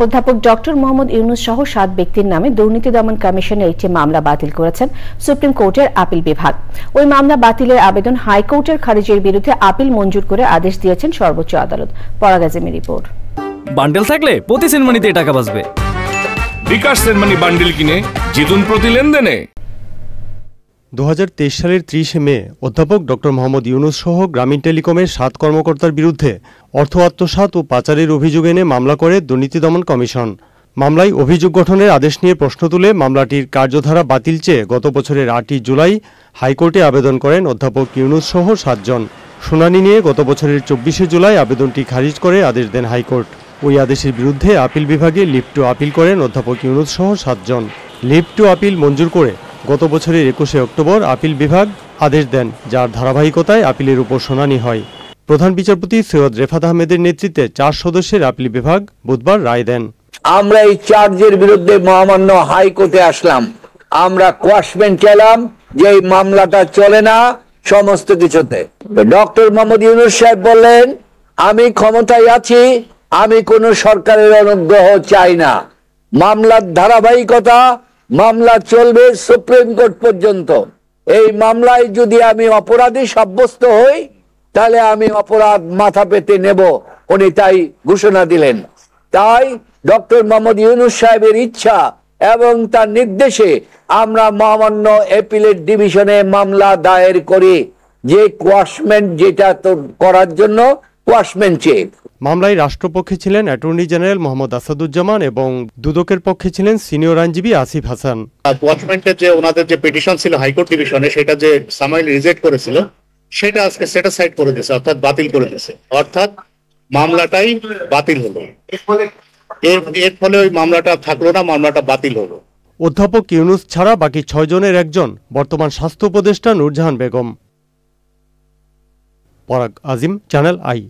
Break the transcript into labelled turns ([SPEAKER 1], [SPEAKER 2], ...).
[SPEAKER 1] অধ্যাপক ডক্টর মোহাম্মদ ইউনুস সহ 7 ব্যক্তির নামে দুর্নীতি দমন কমিশনের একটি মামলা বাতিল করেছেন সুপ্রিম কোর্টের আপিল বিভাগ। ওই মামলা বাতিলের আবেদন হাইকোর্টের খারিজের বিরুদ্ধে আপিল মঞ্জুর করে আদেশ দিয়েছেন সর্বোচ্চ আদালত। পরাগ আজিমের রিপোর্ট।
[SPEAKER 2] বান্ডেল থাকলে প্রতি সেনমানিতে টাকা বাঁচবে।
[SPEAKER 3] বিকাশ সেনমানি বান্ডেল কিনে জিতুন প্রতি লেনদেনে।
[SPEAKER 4] 2023 সালের 30 মে অধ্যাপক ডক্টর মোহাম্মদ ইউনুস সহ গ্রামীণ টেলিকমের 7 কর্মকর্তার বিরুদ্ধে অর্থ আত্মসাৎ ও পাচারের অভিযোগ এনে মামলা করে দুর্নীতি দমন কমিশন। মামলায় অভিযোগ গঠনের আদেশ নিয়ে প্রশ্ন তুলে মামলাটির কার্যধারা বাতিল চেয়ে গত বছরের 8 জুলাই হাইকোর্টে আবেদন করেন অধ্যাপক ইউনুস সহ 7 জন। শুনানি নিয়ে গত বছরের 24 জুলাই আবেদনটি খারিজ করে আদেশ দেন হাইকোর্ট। ওই আদেশের বিরুদ্ধে আপিল বিভাগে লিভ টু আপিল করেন অধ্যাপক ইউনুস সহ 7 জন। লিভ টু আপিল মঞ্জুর করে গত বছরের 21 অক্টোবর আপিল বিভাগ আদেশ দেন, যার ধারাবাহিকতায় আপিলের উপর শুনানি হয়। প্রধান বিচারপতি সৈয়দ রেফাত আহমেদের নেতৃত্বে 4 সদস্যের আপিল বিভাগ বুধবার রায় দেন।
[SPEAKER 5] আমরা এই চার্জের বিরুদ্ধে মহামান্য হাইকোর্টে আসলাম। আমরা কোয়াশমেন্ট চাইলাম যে এই মামলাটা চলে না সমস্ত কিছুতে। ডক্টর মোহাম্মদ ইউনুস সাহেব বললেন, আমি ক্ষমতায় আছি, আমি কোনো সরকারের অনুগ্রহ চাই না। মামলার ধারাবাহিকতা, মামলা চলবে সুপ্রিম কোর্ট পর্যন্ত। এই মামলায় যদি আমি অপরাধী সাব্যস্ত হই তাহলে আমি অপরাধ মাথা পেতে নেব, উনি তাই ঘোষণা দিলেন। তাই ডক্টর মোহাম্মদ ইউনুস সাহেবের ইচ্ছা এবং তার নির্দেশে আমরা মহামান্য অ্যাপিলেট ডিভিশনে মামলা দায়ের করি যে কোয়াশমেন্ট যেটা তো করার জন্য কোয়াশমেন্ট চেয়ে।
[SPEAKER 4] মামলায় রাষ্ট্রপক্ষে ছিলেন অ্যাটর্নি জেনারেল মোহাম্মদ আসাদুজ্জামান এবং দুদকের পক্ষে ছিলেন সিনিয়র আইনজীবী আসিফ হাসান।
[SPEAKER 6] কোয়াশমেন্টের যে ওনাদের যে পিটিশন ছিল হাইকোর্ট ডিভিশনে, সেটা যে সামাইলি রিজেক্ট করেছিল সেটা আজকে সেট অ্যাসাইড করে দিয়েছে, অর্থাৎ বাতিল করে দিয়েছে। অর্থাৎ মামলাটাই বাতিল হলো। এর ফলে ওই মামলাটা থাকলো না, মামলাটা বাতিল হলো।
[SPEAKER 4] অধ্যাপক ইউনুস ছাড়া বাকি 6 জনের একজন বর্তমান স্বাস্থ্য উপদেষ্টা নূরজাহান বেগম। পরাগ আজিম, চ্যানেল আই।